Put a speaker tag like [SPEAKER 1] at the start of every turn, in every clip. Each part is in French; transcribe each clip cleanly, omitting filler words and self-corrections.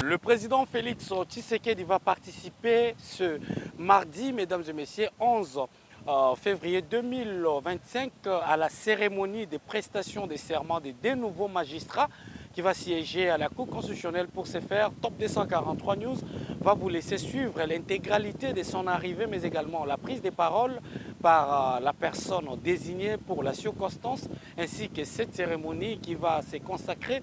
[SPEAKER 1] Le président Félix Tshisekedi va participer ce mardi, mesdames et messieurs, 11 février 2025, à la cérémonie des prestations des serments des deux nouveaux magistrats qui va siéger à la Cour constitutionnelle. Pour ce faire, Top 243 News va vous laisser suivre l'intégralité de son arrivée, mais également la prise de parole par la personne désignée pour la circonstance, ainsi que cette cérémonie qui va se consacrer,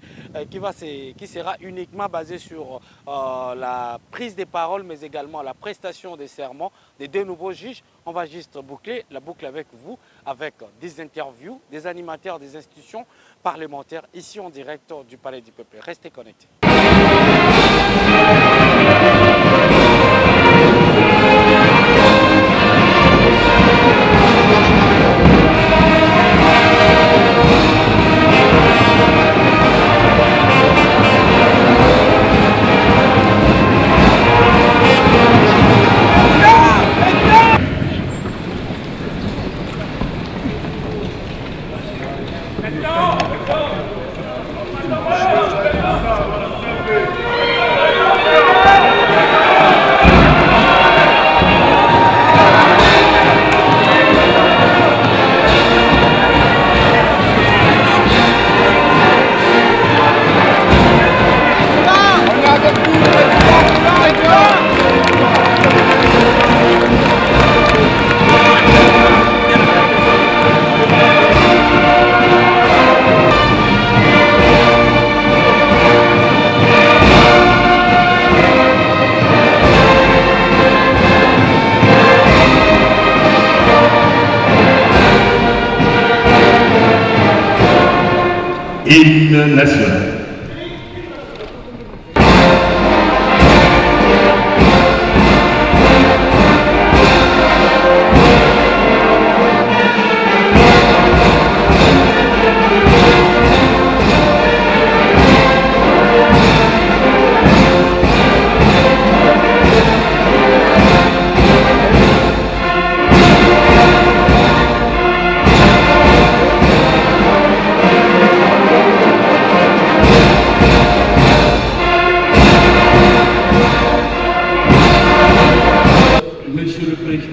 [SPEAKER 1] qui sera uniquement basée sur la prise de parole, mais également la prestation des serments des deux nouveaux juges. On va juste boucler la boucle avec vous, avec des interviews, des animateurs des institutions parlementaires, ici en direct du Palais du Peuple. Restez connectés.
[SPEAKER 2] Hymne national.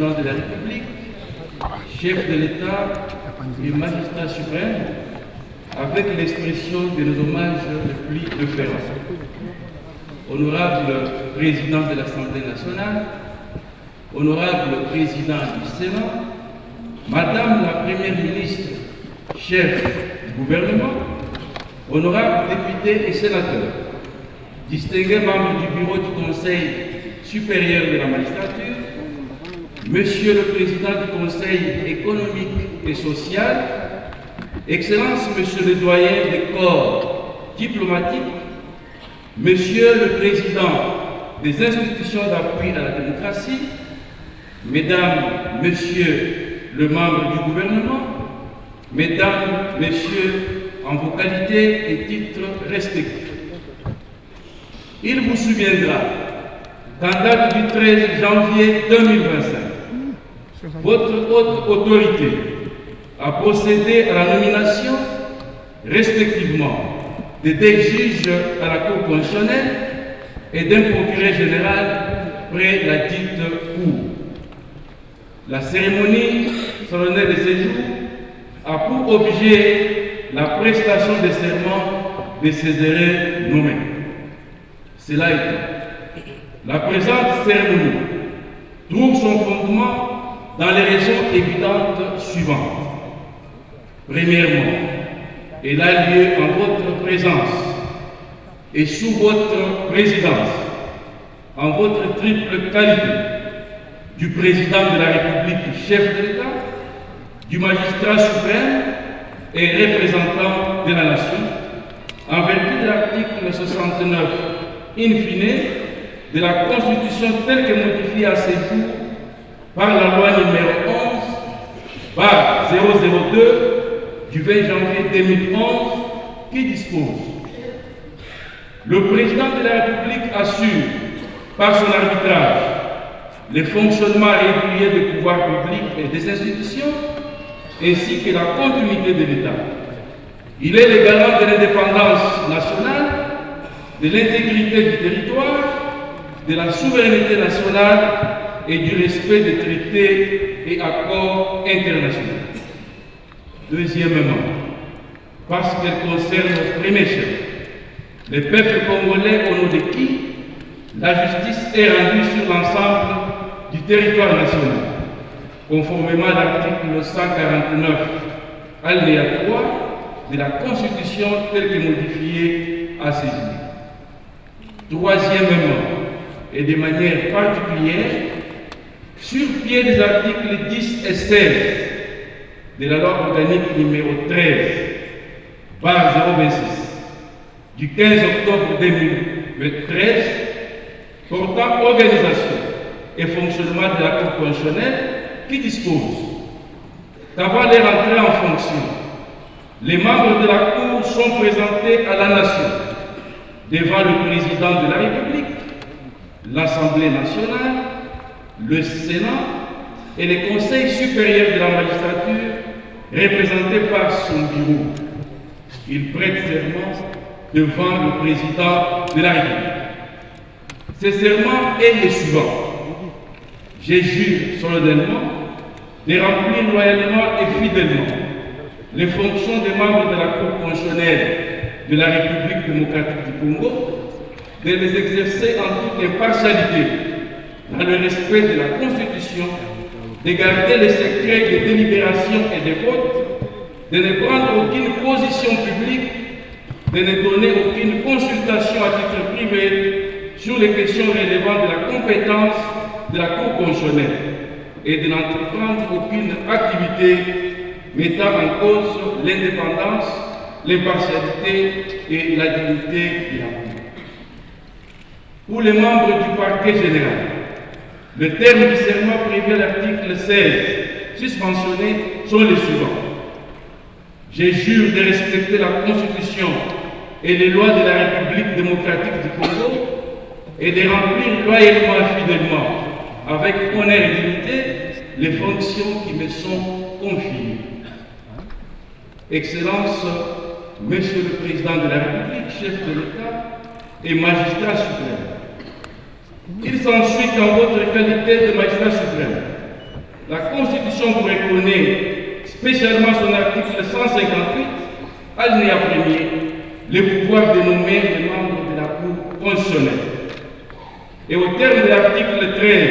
[SPEAKER 3] De la République, chef de l'État et magistrat suprême, avec l'expression de nos hommages les plus référents. Honorable président de l'Assemblée nationale, honorable président du Sénat, Madame la Première ministre, chef du gouvernement, honorables députés et sénateurs, distingués membres du bureau du Conseil supérieur de la magistrature, Monsieur le Président du Conseil économique et social, Excellence Monsieur le Doyen des corps diplomatiques, Monsieur le Président des institutions d'appui à la démocratie, Mesdames, Messieurs le membre du gouvernement, Mesdames, Messieurs en vos qualités et titres respectifs. Il vous souviendra qu'en date du 13 janvier 2025, votre haute autorité a procédé à la nomination, respectivement, de deux juges à la Cour constitutionnelle et d'un procureur général près la dite Cour. La cérémonie solennelle de ce jour a pour objet la prestation des serments de ces héreux nommés. Cela étant, la présente cérémonie trouve son fondement dans les raisons évidentes suivantes. Premièrement, elle a lieu en votre présence et sous votre présidence, en votre triple qualité du président de la République, chef de l'État, du magistrat suprême et représentant de la nation, en vertu de l'article 69 in fine de la Constitution telle que modifiée à ce jour par la loi numéro 11/002 du 20 janvier 2011 qui dispose: le président de la République assure par son arbitrage le fonctionnement régulier des pouvoirs publics et des institutions ainsi que la continuité de l'État. Il est le garant de l'indépendance nationale, de l'intégrité du territoire, de la souveraineté nationale et du respect des traités et accords internationaux. Deuxièmement, parce qu'elle concerne au premier chef les peuples congolais au nom de qui la justice est rendue sur l'ensemble du territoire national, conformément à l'article 149, alinéa 3 de la Constitution telle que modifiée à ce jour. Troisièmement, et de manière particulière, sur pied des articles 10 et 16 de la loi organique numéro 13/026 du 15 octobre 2013 portant organisation et fonctionnement de la Cour constitutionnelle qui dispose qu'avant leur entrée en fonction, les membres de la Cour sont présentés à la nation devant le président de la République, l'Assemblée nationale, le Sénat et les conseils supérieurs de la magistrature représentés par son bureau. Il prête serment devant le président de la République. Ce serment est le suivant. Je jure solennellement de remplir loyalement et fidèlement les fonctions des membres de la Cour constitutionnelle de la République démocratique du Congo, de les exercer en toute impartialité, dans le respect de la Constitution, de garder le secret des délibérations et des votes, de ne prendre aucune position publique, de ne donner aucune consultation à titre privé sur les questions relevant de la compétence de la Cour constitutionnelle et de n'entreprendre aucune activité mettant en cause l'indépendance, l'impartialité et la dignité de la Cour. Pour les membres du parquet général, le terme du serment prévu à l'article 16 suspensionné sont les suivants. Je jure de respecter la Constitution et les lois de la République démocratique du Congo et de remplir loyalement et fidèlement, avec honneur et dignité, les fonctions qui me sont confiées. Excellence, Monsieur le Président de la République, chef de l'État et magistrat suprême, il s'ensuit qu'en votre qualité de magistrat suprême, la Constitution vous reconnaît, spécialement son article 158, alinéa 1er, le pouvoir de nommer les membres de la Cour constitutionnelle. Et au terme de l'article 13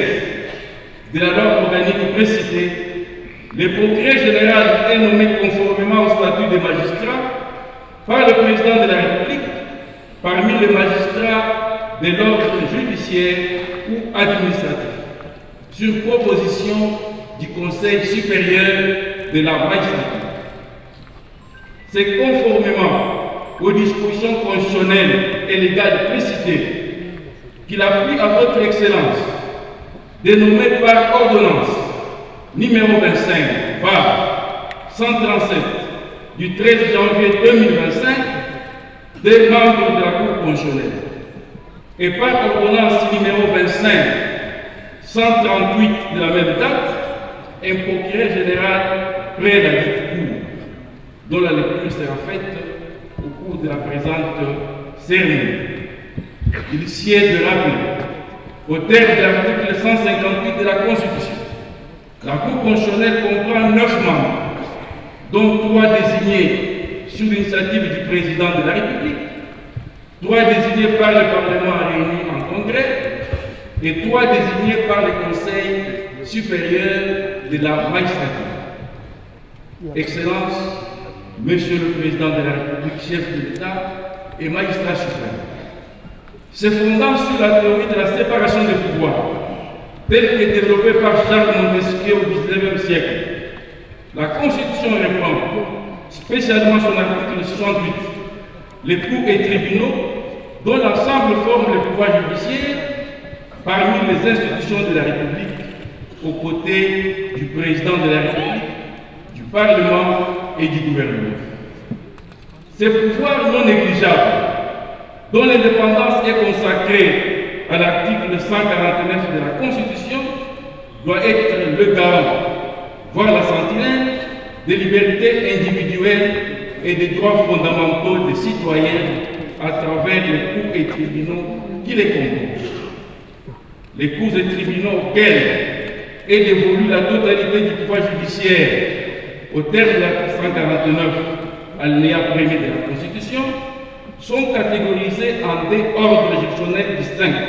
[SPEAKER 3] de la loi organique précitée, le procureur général est nommé conformément au statut des magistrats par le président de la République parmi les magistrats de l'ordre judiciaire ou administratif, sur proposition du Conseil supérieur de la magistrature. C'est conformément aux dispositions constitutionnelles et légales précitées qu'il appuie à votre Excellence de nommer par ordonnance numéro 25 par 137 du 13 janvier 2025 des membres de la Cour constitutionnelle et par ordonnance numéro 25 138 de la même date un procureur général près la dite Cour, dont la lecture sera faite au cours de la présente cérémonie. Il sied de rappeler, au terme de l'article 158 de la Constitution, la Cour constitutionnelle comprend 9 membres, dont 3 désignés sur l'initiative du président de la République, 3 désignés par le Parlement réuni en congrès et 3 désignés par le Conseil supérieur de la magistrature. Excellence, Monsieur le Président de la République, chef de l'État et magistrat suprême, se fondant sur la théorie de la séparation des pouvoirs, telle que développée par Jacques Montesquieu au XIXe siècle, la Constitution reprend, spécialement son article 68, les cours et tribunaux dont l'ensemble forme le pouvoir judiciaire parmi les institutions de la République, aux côtés du président de la République, du Parlement et du gouvernement. Ces pouvoirs non négligeables, dont l'indépendance est consacrée à l'article 149 de la Constitution, doit être le garant, voire la sentinelle, des libertés individuelles et des droits fondamentaux des citoyens à travers les cours et tribunaux qui les composent. Les cours et tribunaux auxquels est dévolue la totalité du pouvoir judiciaire au terme de l'article 149, alinéa 1er de la Constitution, sont catégorisés en des ordres juridictionnels distincts,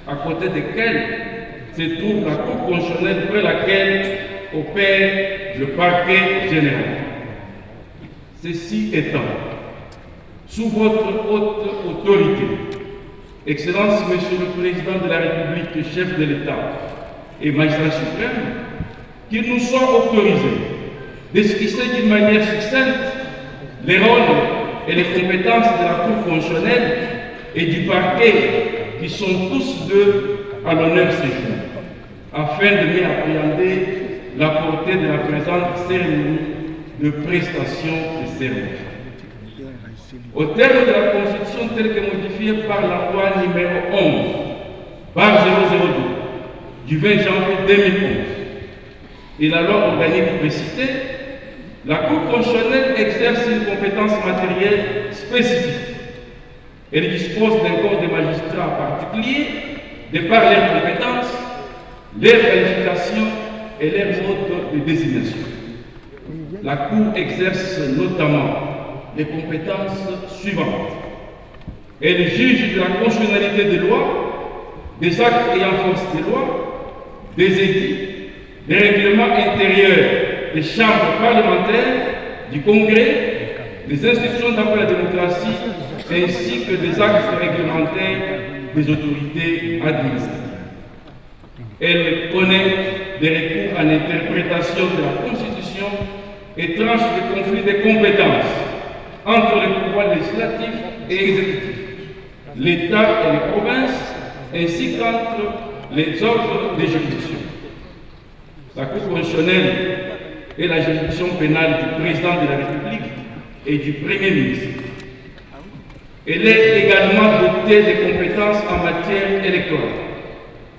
[SPEAKER 3] à côté desquels se trouve la Cour constitutionnelle près laquelle opère le parquet général. Ceci étant, sous votre haute autorité, Excellence, Monsieur le Président de la République, chef de l'État et magistrat suprême, qu'il nous soit autorisé d'esquisser d'une manière succincte les rôles et les compétences de la Cour constitutionnelle et du parquet qui sont tous deux à l'honneur ce jour, afin de mieux appréhender la portée de la présente cérémonie de prestation de serment. Au terme de la Constitution telle que modifiée par la loi numéro 11, par 002, du 20 janvier 2011, et la loi organique précitée, la Cour constitutionnelle exerce une compétence matérielle spécifique. Elle dispose d'un corps de magistrats particulier, de par leurs compétences, leurs qualifications et leurs modes de désignation. La Cour exerce notamment les compétences suivantes. Elle juge de la constitutionnalité des lois, des actes ayant force des lois, des édits, des règlements intérieurs des chambres parlementaires, du Congrès, des institutions d'appel à la démocratie, ainsi que des actes réglementaires des autorités administratives. Elle connaît des recours à l'interprétation de la Constitution et tranche des conflits de compétences entre le pouvoir législatif et exécutif, l'État et les provinces, ainsi qu'entre les ordres des juridictions. La Cour constitutionnelle est la juridiction pénale du président de la République et du Premier ministre. Elle est également dotée de compétences en matière électorale.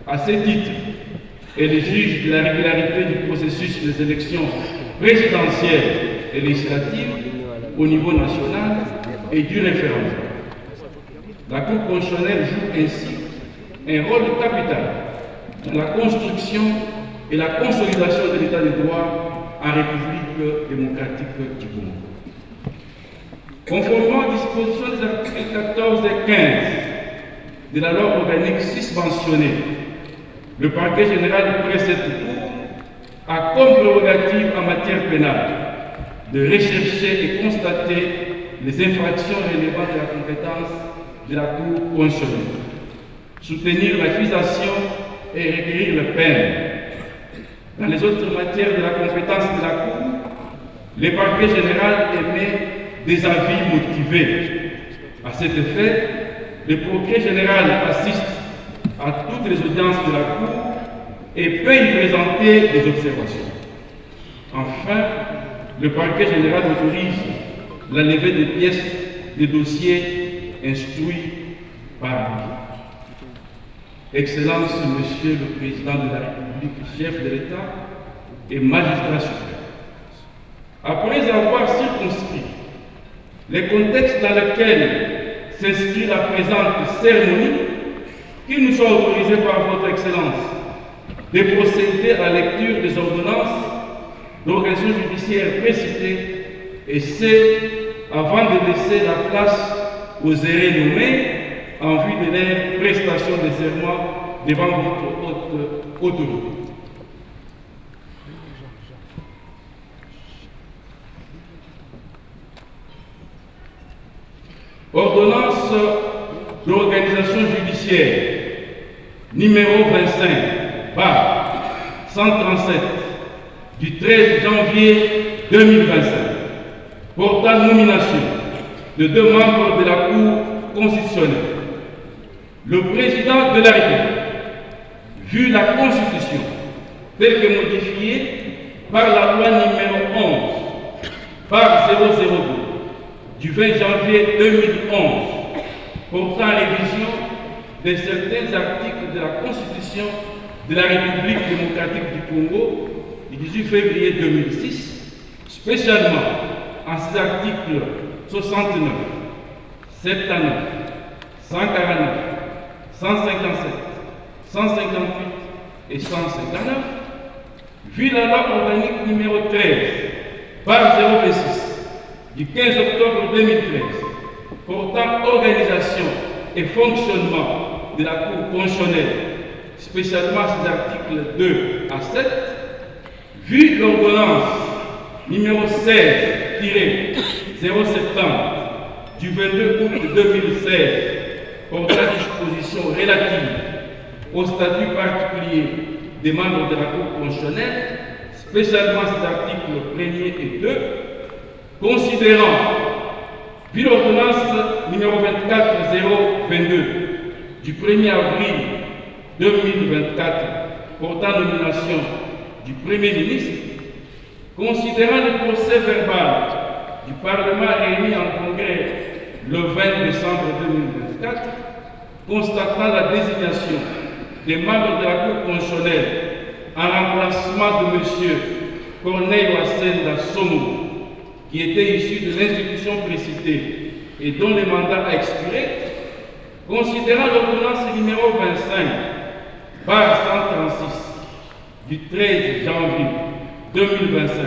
[SPEAKER 3] À ce titre, elle juge de la régularité du processus des élections présidentielles et législatives au niveau national et du référendum. La Cour constitutionnelle joue ainsi un rôle capital dans la construction et la consolidation de l'État de droit en République démocratique du Congo. Conformément aux dispositions des articles 14 et 15 de la loi organique susmentionnée, le parquet général du précédent a comme prérogative en matière pénale de rechercher et constater les infractions relevant de la compétence de la Cour constitutionnelle, soutenir l'accusation et requérir la peine. Dans les autres matières de la compétence de la Cour, le parquet général émet des avis motivés. À cet effet, le procureur général assiste à toutes les audiences de la Cour et peut y présenter des observations. Enfin, le parquet général autorise la levée des pièces des dossiers instruits par lui. Excellence, Monsieur le Président de la République, chef de l'État et magistrat suprême, après avoir circonscrit les contextes dans lesquels s'inscrit la présente cérémonie, qu'il nous soit autorisé par votre Excellence de procéder à la lecture des ordonnances d'organisation judiciaire précitées, et c'est avant de laisser la place aux érés nommés en vue de leur prestation de serment devant votre haute autorité. Ordonnance d'organisation judiciaire numéro 25 par 137 du 13 janvier 2025 portant nomination de 2 membres de la Cour constitutionnelle. Le président de la République, vu la Constitution telle que modifiée par la loi numéro 11 par 002 du 20 janvier 2011 portant révision de certains articles de la Constitution de la République démocratique du Congo du 18 février 2006, spécialement en ces articles 69, 79, 149, 157, 158 et 159, vu la loi organique numéro 13, par 026, du 15 octobre 2013, portant organisation et fonctionnement de la Cour constitutionnelle, spécialement ses articles 2 à 7, vu l'ordonnance numéro 16-070 du 22 août 2016 portant dispositions relatives au statut particulier des membres de la Cour constitutionnelle, spécialement ses articles 1er et 2, considérant, vu l'ordonnance numéro 24-022 du 1er avril 2024 portant nomination du Premier ministre, considérant le procès verbal du Parlement réuni en congrès le 20 décembre 2024, constatant la désignation des membres de la Cour constitutionnelle en remplacement de M. Corneille Wassenda Somo, qui était issu de l'institution précitée et dont le mandat a expiré, considérant l'ordonnance numéro 25, barre 136, du 13 janvier 2025,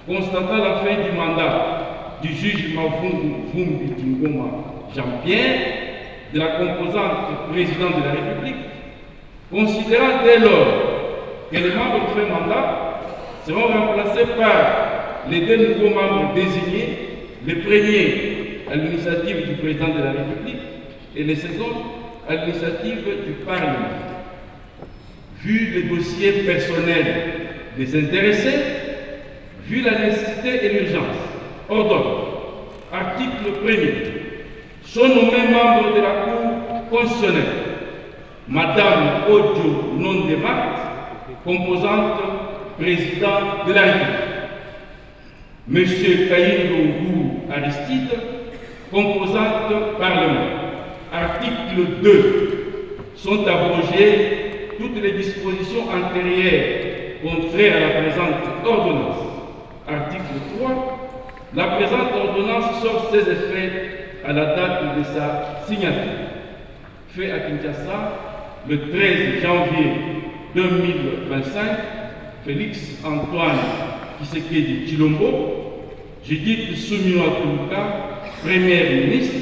[SPEAKER 3] constatant la fin du mandat du juge Mavungu Vumbi Tingoma Jean-Pierre, de la composante président de la République, considérant dès lors que les membres de fin mandat seront remplacés par les deux nouveaux membres désignés, le premier à l'initiative du président de la République et le second à l'initiative du Parlement. Vu le dossier personnel des intéressés, vu la nécessité et l'urgence, ordonne, article 1er, sont nommés membres de la Cour constitutionnelle Madame Odio Nondemat, composante président de la République, Monsieur Kaïndo Aristide, composante Parlement. Article 2. Sont abrogées toutes les dispositions antérieures contraires à la présente ordonnance. Article 3. La présente ordonnance sort ses effets à la date de sa signature. Fait à Kinshasa le 13 janvier 2025, Félix Antoine Tshisekedi Tshilombo, Judith Suminwa Tuluka, Premier ministre,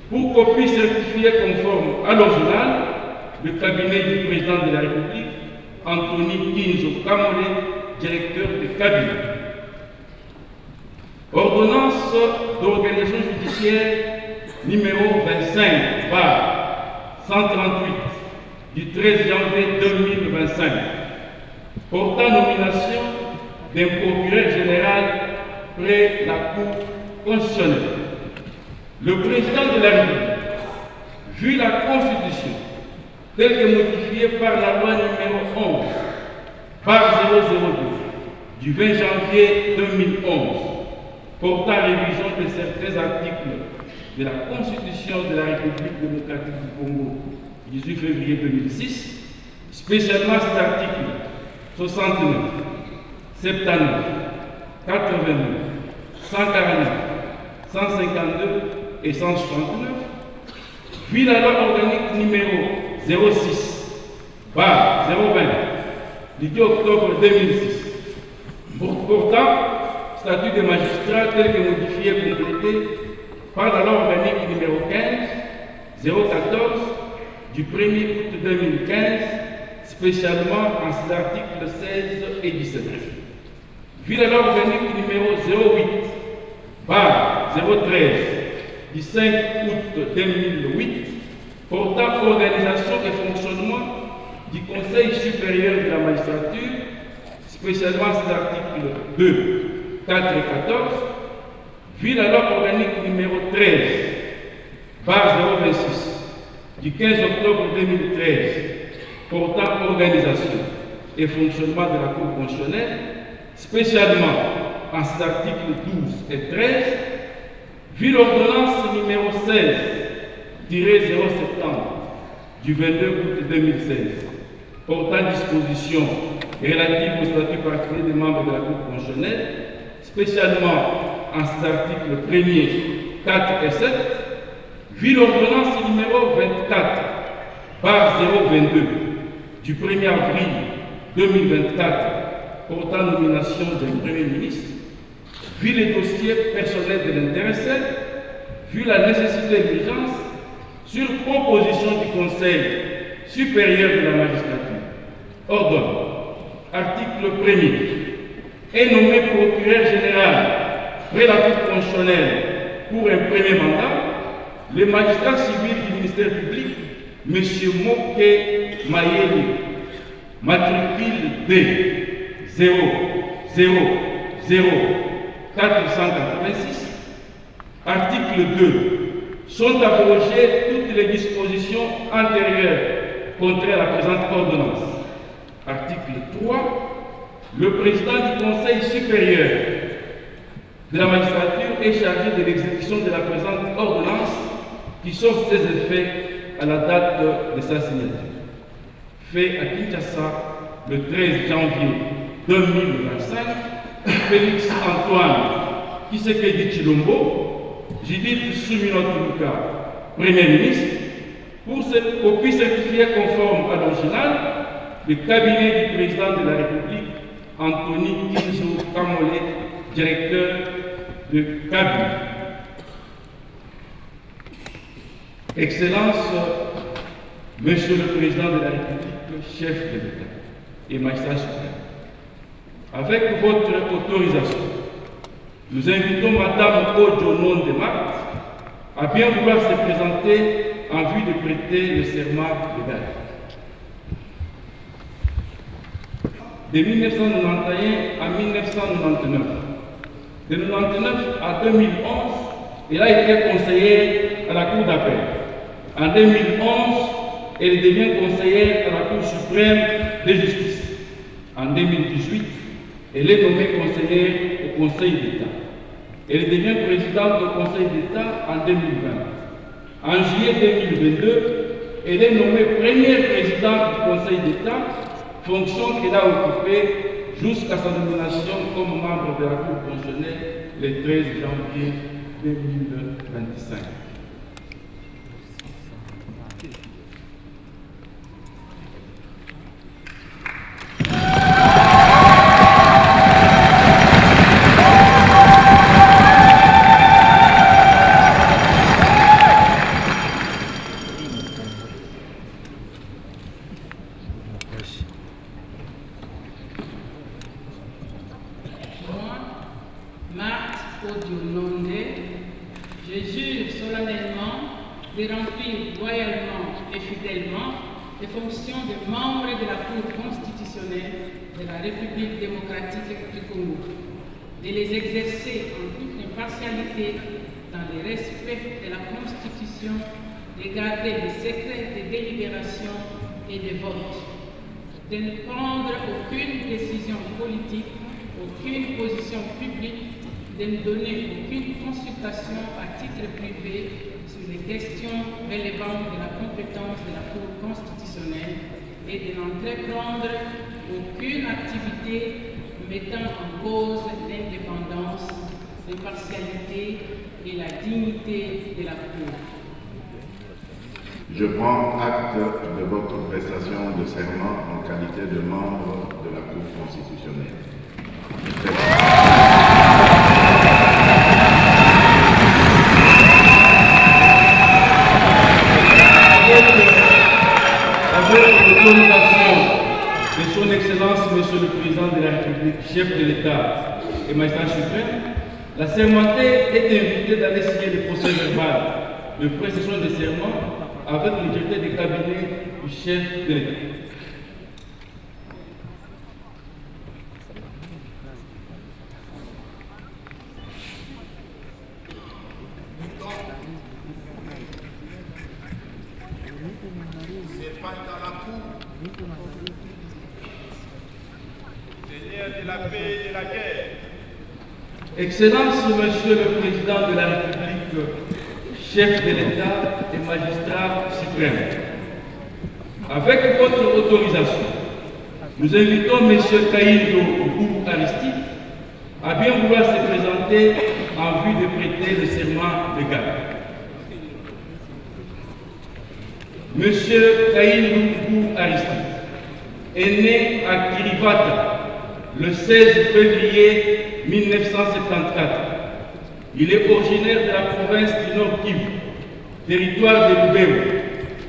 [SPEAKER 3] pour copie certifiée conforme à l'original, le cabinet du président de la République, Anthony Kinzo Kamole, directeur de cabinet. Ordonnance d'organisation judiciaire numéro 25 par 138 du 13 janvier 2025 portant nomination d'un procureur général près la Cour constitutionnelle. Le président de la République, vu la Constitution telle que modifiée par la loi numéro 11 par 002 du 20 janvier 2011 portant révision de certains articles de la Constitution de la République démocratique du Congo 18 février 2006, spécialement cet article 69, 79, 89, 149, 152 et 169, puis la loi organique numéro 06, 020, du 10 octobre 2006, portant statut des magistrats tel que modifié et complété par la loi organique numéro 15, 014, du 1er août 2015, spécialement en ses articles 16 et 17. Vu la loi organique numéro 08, 013, du 5 août 2008, portant organisation et fonctionnement du Conseil supérieur de la magistrature, spécialement ses articles 2, 4 et 14, vu la loi organique numéro 13, 026, du 15 octobre 2013, portant organisation et fonctionnement de la Cour constitutionnelle, spécialement en ses articles 12 et 13, vu l'ordonnance numéro 16-070 du 22 août 2016, portant disposition relative au statut particulier des membres de la Cour constitutionnelle, spécialement en ces articles 1er, 4 et 7, vu l'ordonnance numéro 24 par 022 du 1er avril 2024 portant nomination d'un Premier ministre, vu les dossiers personnels de l'intéressé, vu la nécessité d'urgence, sur proposition du Conseil supérieur de la magistrature, ordonne, article 1er, est nommé procureur général près la Cour constitutionnelle pour un premier mandat, le magistrat civil du ministère public, M. Moké Mayeli, matricule D 000486, article 2, sont abrogées toutes les dispositions antérieures contraires à la présente ordonnance. Article 3, le président du Conseil supérieur de la magistrature est chargé de l'exécution de la présente ordonnance qui sort ses effets à la date de sa signature. Fait à Kinshasa le 13 janvier 2025, Félix Antoine Tshisekedi Tshilombo, Judith Suminwa Tuluka, Premier ministre, pour cette copie certifiée conforme à l'original, le cabinet du président de la République, Anthony Kinzo Kamole, directeur de cabinet. Excellence, Monsieur le Président de la République, chef de l'État et magistrat suprême, avec votre autorisation, nous invitons Madame Odjonon de Marthe à bien vouloir se présenter en vue de prêter le serment légal. De 1991 à 1999, de 1999 à 2011, elle a été conseillère à la Cour d'appel. En 2011, elle devient conseillère à la Cour suprême de justice. En 2018, elle est nommée conseillère au Conseil d'État. Elle devient présidente du Conseil d'État en 2020. En juillet 2022, elle est nommée première présidente du Conseil d'État, fonction qu'elle a occupée jusqu'à sa nomination comme membre de la Cour constitutionnelle le 13 janvier 2025.
[SPEAKER 4] Je jure solennellement de remplir loyalement et fidèlement les fonctions de membre de la Cour constitutionnelle de la République démocratique du Congo, de les exercer en toute impartialité dans le respect de la Constitution, de garder le secret des délibérations et des votes, de ne prendre aucune décision politique, aucune position publique, de ne donner aucune consultation à titre privé sur les questions relevant de la compétence de la Cour constitutionnelle et de n'entreprendre aucune activité mettant en cause l'indépendance, l'impartialité et la dignité de la Cour.
[SPEAKER 5] Je prends acte de votre prestation de serment en qualité de membre de la Cour constitutionnelle.
[SPEAKER 3] De son Excellence, Monsieur le Président de la République, chef de l'État et magistrat suprême, la sermentée est invitée d'aller signer le procès verbal de prestation de serment avec le directeur de cabinet du chef de l'État.
[SPEAKER 6] C'est pas dans la cour. Seigneur de la paix et de la guerre.
[SPEAKER 3] Excellence, Monsieur le Président de la République, chef de l'État et magistrat suprême, avec votre autorisation, nous invitons M. Kaïdo Ougou Aristide à bien vouloir se présenter en vue de prêter le serment légal. M. Kaïlou Aristide est né à Kiribati le 16 février 1974. Il est originaire de la province du Nord Kivu, territoire de Lubero.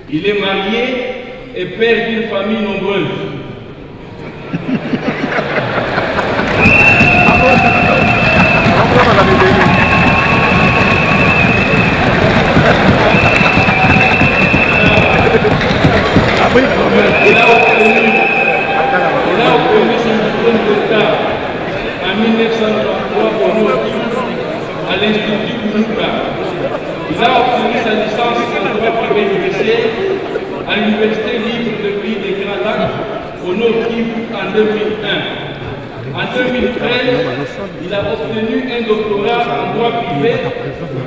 [SPEAKER 3] Il est marié et père d'une famille nombreuse. Il a obtenu son diplôme d'État en 1993 au Nord à l'Institut Kourouka. Il a obtenu sa licence en droit privé judiciaire à l'Université libre de pays des Grands Lacs au Nord Kivu en 2001. En 2013, il a obtenu un doctorat en droit privé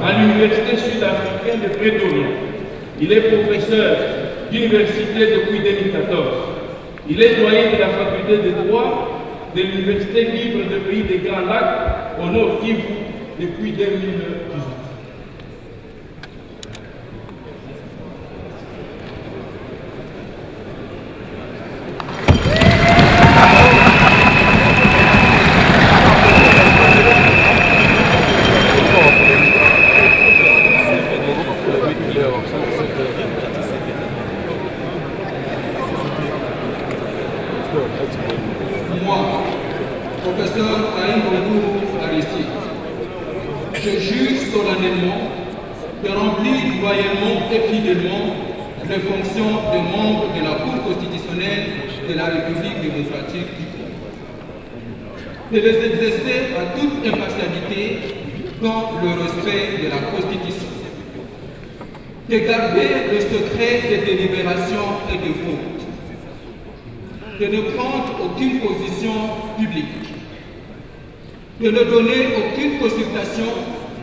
[SPEAKER 3] à l'Université sud-africaine de Pretoria. Il est professeur d'université depuis 2014. Il est doyen de la faculté de droit de l'Université libre de pays des Grands Lacs au Nord Kivu depuis 2018.
[SPEAKER 7] Moi, professeur Kaïlou Aristide, je jure solennellement de remplir loyalement et fidèlement les fonctions de membre de la Cour constitutionnelle de la République démocratique du Congo, de les exercer à toute impartialité dans le respect de la Constitution, de garder le secret des délibérations et des votes, de ne prendre aucune position publique, de ne donner aucune consultation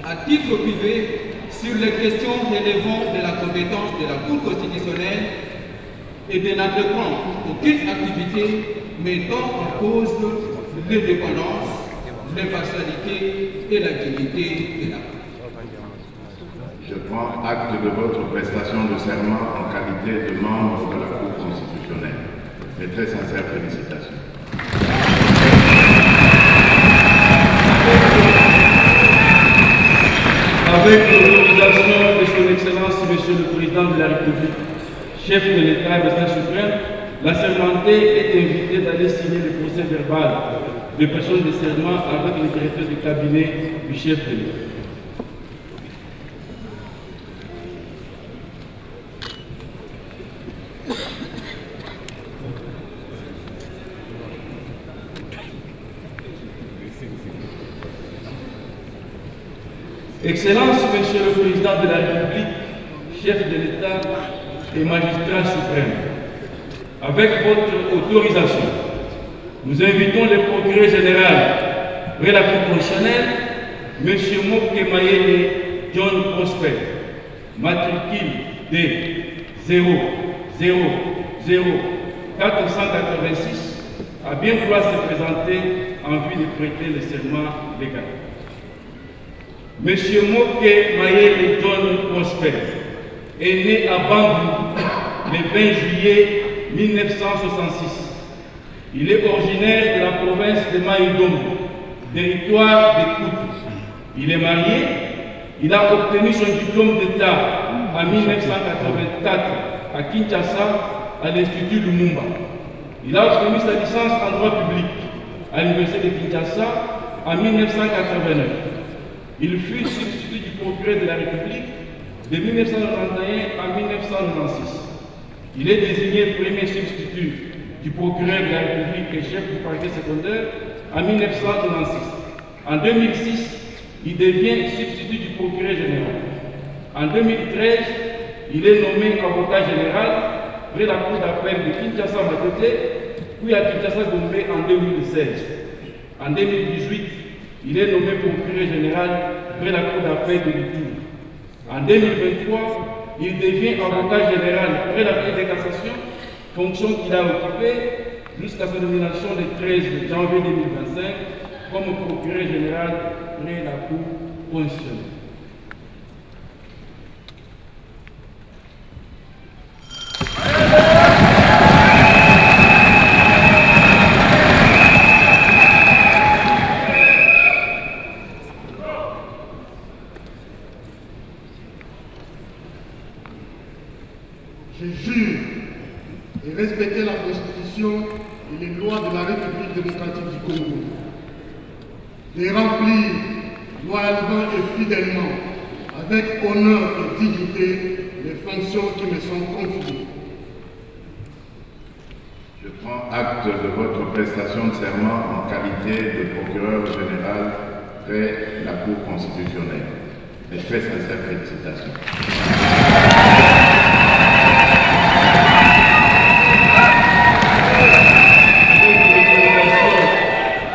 [SPEAKER 7] à titre privé sur les questions relevant de la compétence de la Cour constitutionnelle et de n'entreprendre aucune activité mettant en cause l'indépendance, l'impartialité et la dignité de la Cour.
[SPEAKER 5] Je prends acte de votre prestation de serment en qualité de membre de la Cour constitutionnelle. Mes très sincères félicitations.
[SPEAKER 3] Avec l'autorisation de son Excellence, Monsieur le Président de la République, chef de l'État et médecin suprême, l'assermenté est invité d'aller signer le procès verbal de personne de serment avec le directeur du cabinet du chef de l'État. Excellence, Monsieur le Président de la République, chef de l'État et magistrat suprême, avec votre autorisation, nous invitons le procureur général de la Cour constitutionnelle, M. Moke Mayele John Prosper, matricule D 000486, à bien vouloir se présenter en vue de prêter le serment légal. Monsieur Moke Mayele John Prosper est né à Bambou le 20 juillet 1966. Il est originaire de la province de Maïdombe, territoire de Koutou. Il est marié. Il a obtenu son diplôme d'État en 1984 à Kinshasa, à l'Institut Lumumba. Il a obtenu sa licence en droit public à l'Université de Kinshasa en 1989. Il fut substitut du procureur de la République de 1991 à 1996. Il est désigné premier substitut du procureur de la République et chef du parquet secondaire en 1996. En 2006, il devient substitut du procureur général. En 2013, il est nommé avocat général près la cour d'appel de Kinshasa-Matete, puis à Kinshasa-Gombe en 2016. En 2018, il est nommé procureur général près la cour d'appel de Litour. En 2023, il devient avocat général près la cour de cassation, fonction qu'il a occupée jusqu'à sa nomination le 13 janvier 2025 comme procureur général près la cour constitutionnelle.
[SPEAKER 8] Je jure de respecter la Constitution et les lois de la République démocratique du Congo, de remplir loyalement et fidèlement, avec honneur et dignité, les fonctions qui me sont confiées.
[SPEAKER 5] Je prends acte de votre prestation de serment en qualité de procureur général près la Cour constitutionnelle. Mes très sincères félicitations.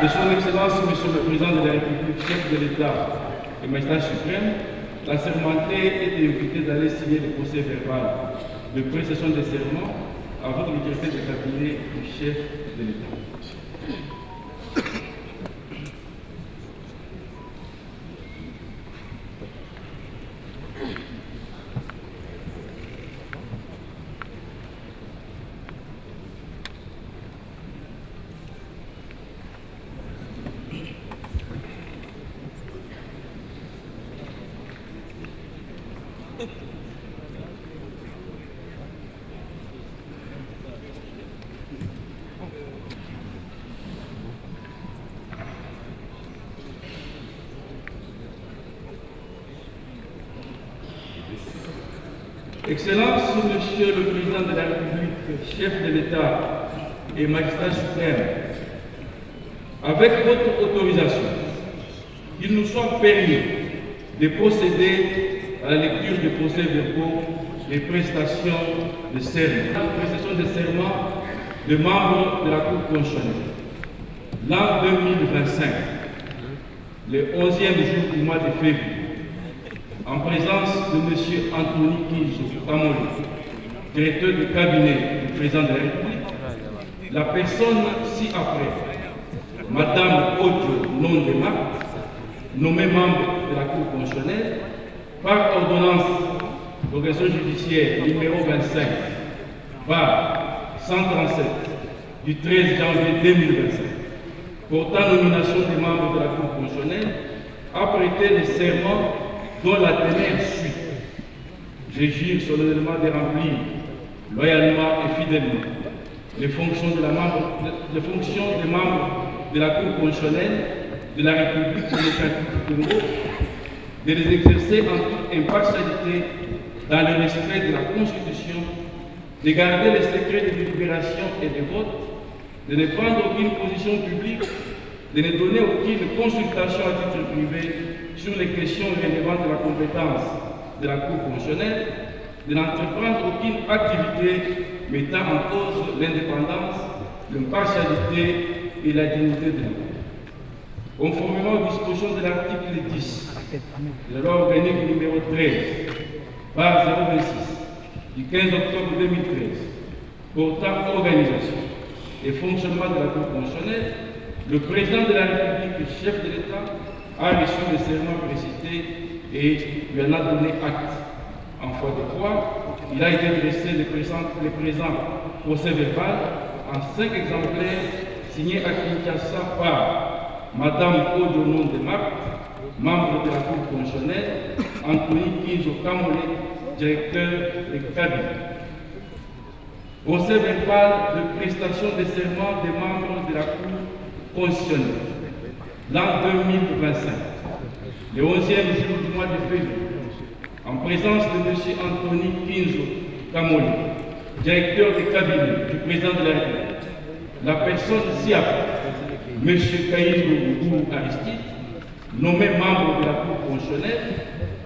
[SPEAKER 3] De son Excellence, Monsieur le Président de la République, chef de l'État et magistrat suprême, l'assermenté est invité d'aller signer le procès verbal de prestation de serment avec le directeur de cabinet du chef de l'État. Excellence, Monsieur le Président de la République, chef de l'État et magistrat suprême, avec votre autorisation, qu'il nous soit permis de procéder à la lecture des procès-verbaux des prestations de serment. Prestation de serment de membres de la Cour constitutionnelle. L'an 2025, le 11e jour du mois de février, en présence de M. Anthony Kinzo Kamoli, directeur du cabinet du président de la République, la personne ci-après, Madame Ojo Nondema, nommée membre de la Cour constitutionnelle, par ordonnance d'organisation judiciaire numéro 25, par 137, du 13 janvier 2025, portant nomination des membres de la Cour constitutionnelle, a prêté le serment dont la teneur suit. Je jure solennellement de remplir loyalement et fidèlement les fonctions des membres de la Cour constitutionnelle de la République démocratique du Congo, de les exercer en toute impartialité dans le respect de la Constitution, de garder les secrets de délibération et de vote, de ne prendre aucune position publique, de ne donner aucune consultation à titre privé sur les questions relevant de la compétence de la Cour constitutionnelle, de n'entreprendre aucune activité mettant en cause l'indépendance, l'impartialité et la dignité de la Cour. Conformément aux dispositions de l'article 10 de la loi organique numéro 13, par 026, du 15 octobre 2013, portant organisation et fonctionnement de la Cour constitutionnelle, le président de la République, chef de l'État, a reçu le serment précité et lui en a donné acte. En foi de quoi, il a été dressé le présent procès verbal en 5 exemplaires signés à Kinshasa par Madame Odonon de Marc, membre de la Cour constitutionnelle, Anthony Kinzo Kamole, directeur de cabinet. Procès verbal de prestation de serment des membres de la Cour constitutionnelle. L'an 2025, le 11e jour du mois de février, en présence de M. Anthony Kinzo Kamoli, directeur de cabinet du président de la République, la personne ci-après, M. Kaïndo Boubou Aristide, nommé membre de la Cour constitutionnelle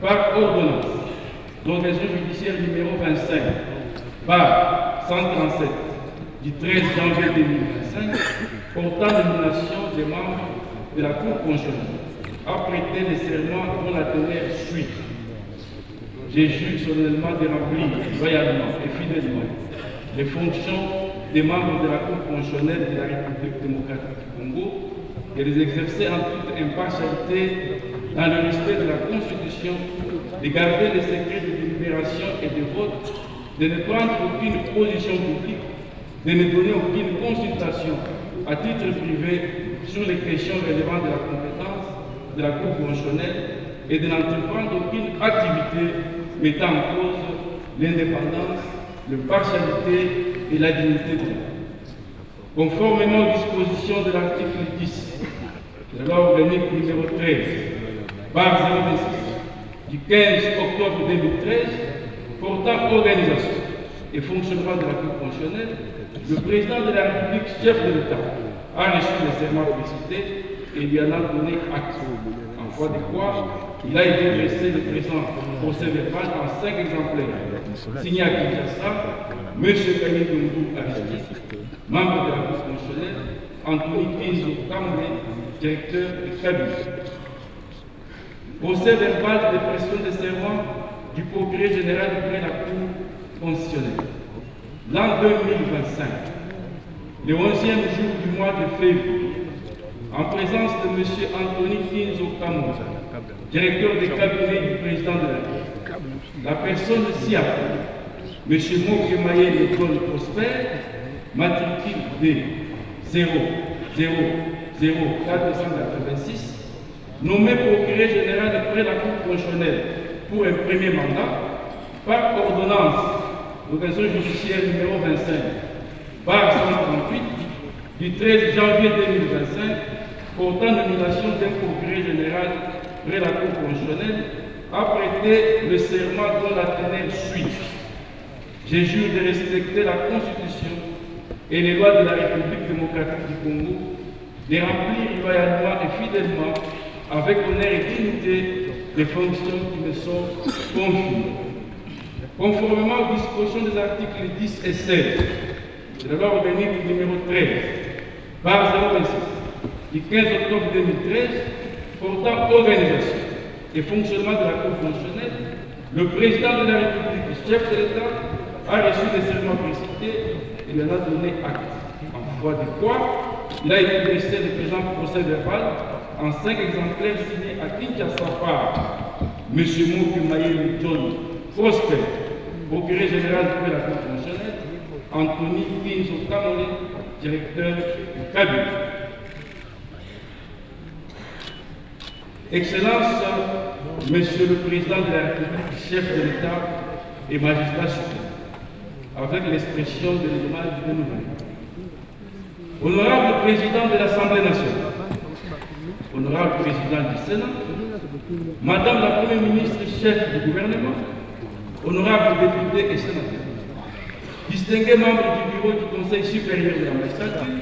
[SPEAKER 3] par ordonnance d'organisation judiciaire numéro 25 par 137 du 13 janvier 2025 portant nomination des membres de la Cour constitutionnelle a prêté le serment dont la teneur suit. Je jure solennellement de remplir loyalement et fidèlement les fonctions des membres de la Cour constitutionnelle de la République démocratique du Congo et les exercer en toute impartialité dans le respect de la Constitution, de garder les secrets de délibération et de vote, de ne prendre aucune position publique, de ne donner aucune consultation à titre privé sur les questions relevant de la compétence de la Cour constitutionnelle et de n'entreprendre aucune activité mettant en cause l'indépendance, l'impartialité et la dignité de l'homme. Conformément aux dispositions de l'article 10 de la loi organique numéro 13, par 026 du 15 octobre 2013, portant organisation et fonctionnement de la Cour constitutionnelle, le président de la République, chef de l'État, a reçu le serment précité et lui en a donné acte. En foi de quoi, il a été dressé le présent procès verbal en 5 exemplaires. Signé à Kinshasa, M. Camille Dongou Aristide, membre de la Cour constitutionnelle, Anthony Kinzo Kamwe, directeur du cabinet. Procès verbal de pression de serment du procureur général de la Cour constitutionnelle. L'an 2025, le 11e jour du mois de février, en présence de M. Anthony Kinzo Kamwe, directeur des cabinets du président de la République, la personne ci-après, M. Mokemaye Lecole Prosper, matricule D 000486, nommé procureur général de la Cour constitutionnelle pour un premier mandat, par ordonnance d'occasion judiciaire numéro 25, par 138, du 13 janvier 2025, portant nomination d'un procureur général près la Cour constitutionnelle, a prêté le serment dont la teneur suit. Je jure de respecter la Constitution et les lois de la République démocratique du Congo, de remplir loyalement et fidèlement, avec honneur et dignité, les fonctions qui me sont confiées. Conformément aux dispositions des articles 10 et 16 de la loi organique numéro 13, par 026, du 15 octobre 2013, portant organisation et fonctionnement de la Cour constitutionnelle, le président de la République, chef de l'État, a reçu des serments précités et lui en a donné acte. En foi de quoi, il a été dressé le présent procès verbal en 5 exemplaires signés à Kinshasa par M. Mokemaye John Prosper, procureur général de la Cour constitutionnelle, Anthony Kinzo Kamwe, directeur du cabinet. Excellence, Monsieur le Président de la République, chef de l'État et magistrat suprême, avec l'expression de l'image de nouvelle. Honorable Président de l'Assemblée nationale, Honorable Président du Sénat, Madame la Première ministre chef du gouvernement, Honorables députés et sénateurs, distingués membres du bureau du Conseil supérieur de la magistrature,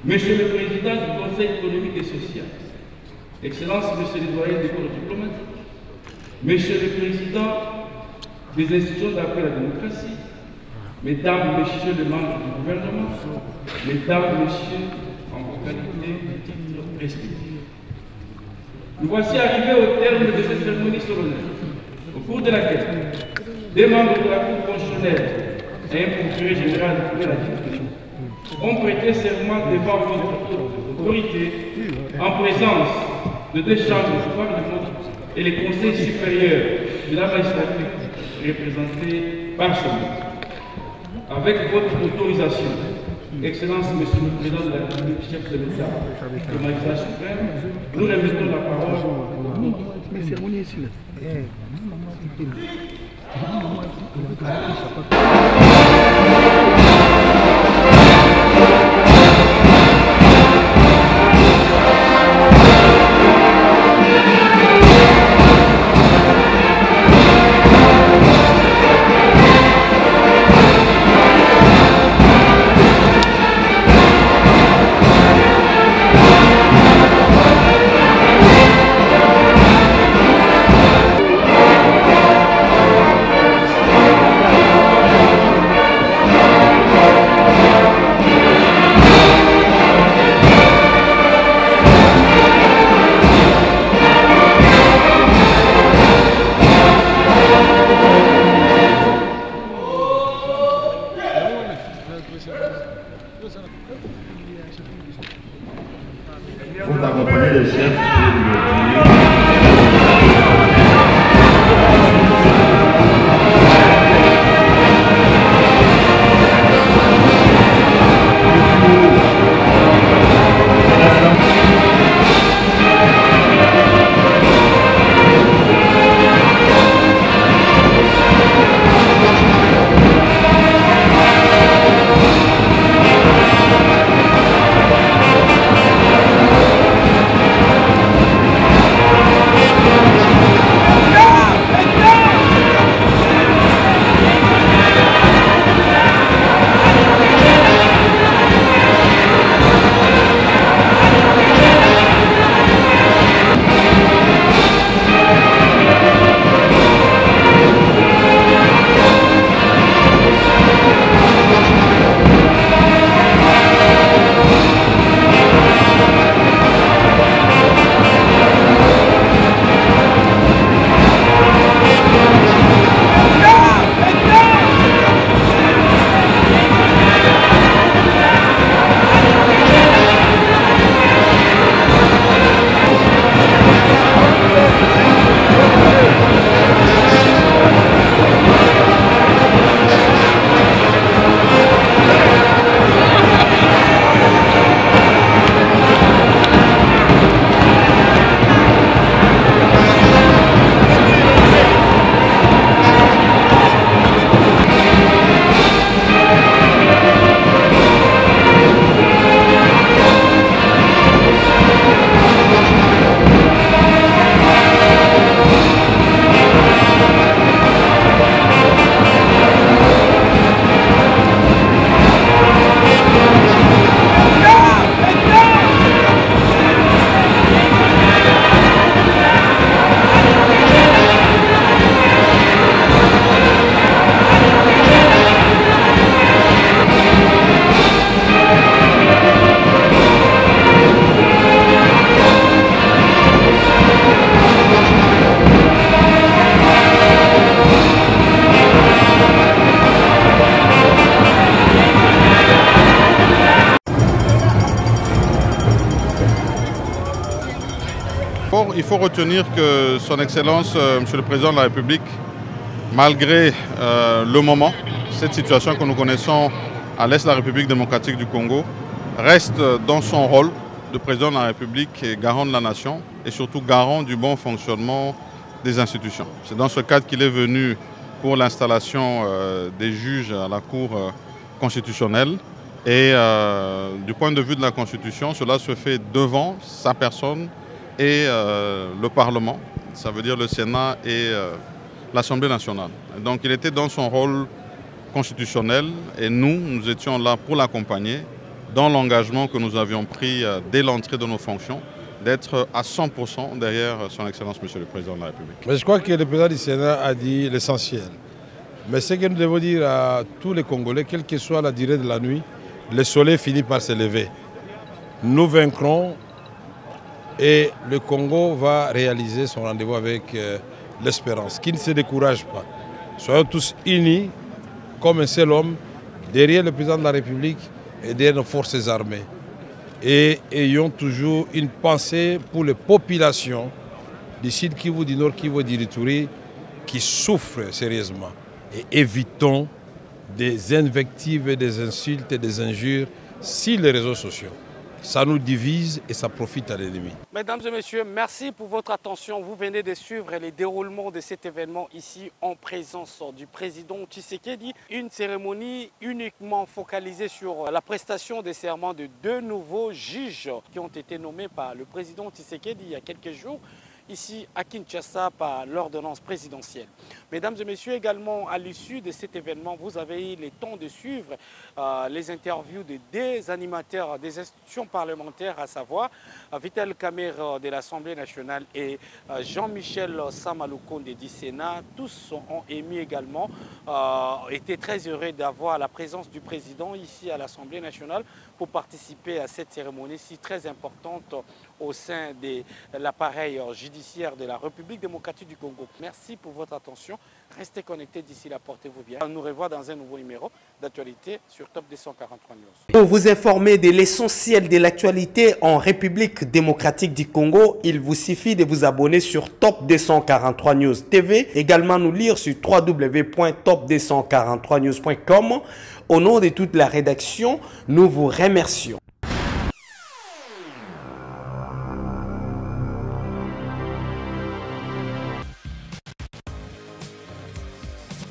[SPEAKER 3] Monsieur le Président du Conseil économique et social, Excellences, Monsieur le doyen des corps diplomatiques, Monsieur le Président des institutions d'appui à la démocratie, Mesdames, Messieurs les membres du gouvernement, Mesdames, Messieurs, en vos qualités de titres respectifs. Nous voici arrivés au terme de cette cérémonie solennelle, au cours de laquelle des membres de la Cour constitutionnelle et un procureur général de la République ont prêté serment devant votre autorité en présence de 2 chambres de pouvoir du monde et les conseils supérieurs de la magistrature représentés par ce monde. Avec votre autorisation, Excellence, Monsieur le Président de la République, chef de l'État, le magistrat suprême, nous remettons la parole
[SPEAKER 9] il faut retenir que Son Excellence, Monsieur le Président de la République, malgré le moment, cette situation que nous connaissons à l'est de la République démocratique du Congo, reste dans son rôle de Président de la République et garant de la nation et surtout garant du bon fonctionnement des institutions. C'est dans ce cadre qu'il est venu pour l'installation des juges à la Cour constitutionnelle. Et du point de vue de la Constitution, cela se fait devant sa personne et le Parlement, ça veut dire le Sénat et l'Assemblée nationale. Donc il était dans son rôle constitutionnel et nous étions là pour l'accompagner dans l'engagement que nous avions pris dès l'entrée de nos fonctions, d'être à 100% derrière Son Excellence Monsieur le Président de la République.
[SPEAKER 10] Mais je crois que le Président du Sénat a dit l'essentiel. Mais ce que nous devons dire à tous les Congolais, quelle que soit la durée de la nuit, le soleil finit par se lever. Nous vaincrons et le Congo va réaliser son rendez-vous avec l'espérance, qui ne se décourage pas. Soyons tous unis comme un seul homme derrière le Président de la République et derrière nos forces armées. Et ayons toujours une pensée pour les populations du Sud Kivu, du Nord Kivu, du Ituri qui souffrent sérieusement. Et évitons des invectives, des insultes et des injures sur les réseaux sociaux. Ça nous divise et ça profite à l'ennemi.
[SPEAKER 1] Mesdames et messieurs, merci pour votre attention. Vous venez de suivre les déroulements de cet événement ici en présence du président Tshisekedi. Une cérémonie uniquement focalisée sur la prestation des serments de 2 nouveaux juges qui ont été nommés par le président Tshisekedi il y a quelques jours, ici à Kinshasa par l'ordonnance présidentielle. Mesdames et messieurs, également à l'issue de cet événement, vous avez eu le temps de suivre les interviews des animateurs des institutions parlementaires, à savoir Vital Kamerhe de l'Assemblée nationale et Jean-Michel Samalukonde du Sénat. Tous ont émis également, étaient très heureux d'avoir la présence du président ici à l'Assemblée nationale pour participer à cette cérémonie si très importante au sein de l'appareil judiciaire de la République démocratique du Congo. Merci pour votre attention. Restez connectés d'ici là, portez-vous bien. On nous revoit dans un nouveau numéro d'actualité sur Top 243 News.
[SPEAKER 11] Pour vous informer de l'essentiel de l'actualité en République démocratique du Congo, il vous suffit de vous abonner sur Top 243 News TV. Également nous lire sur www.top243news.com. Au nom de toute la rédaction, nous vous remercions.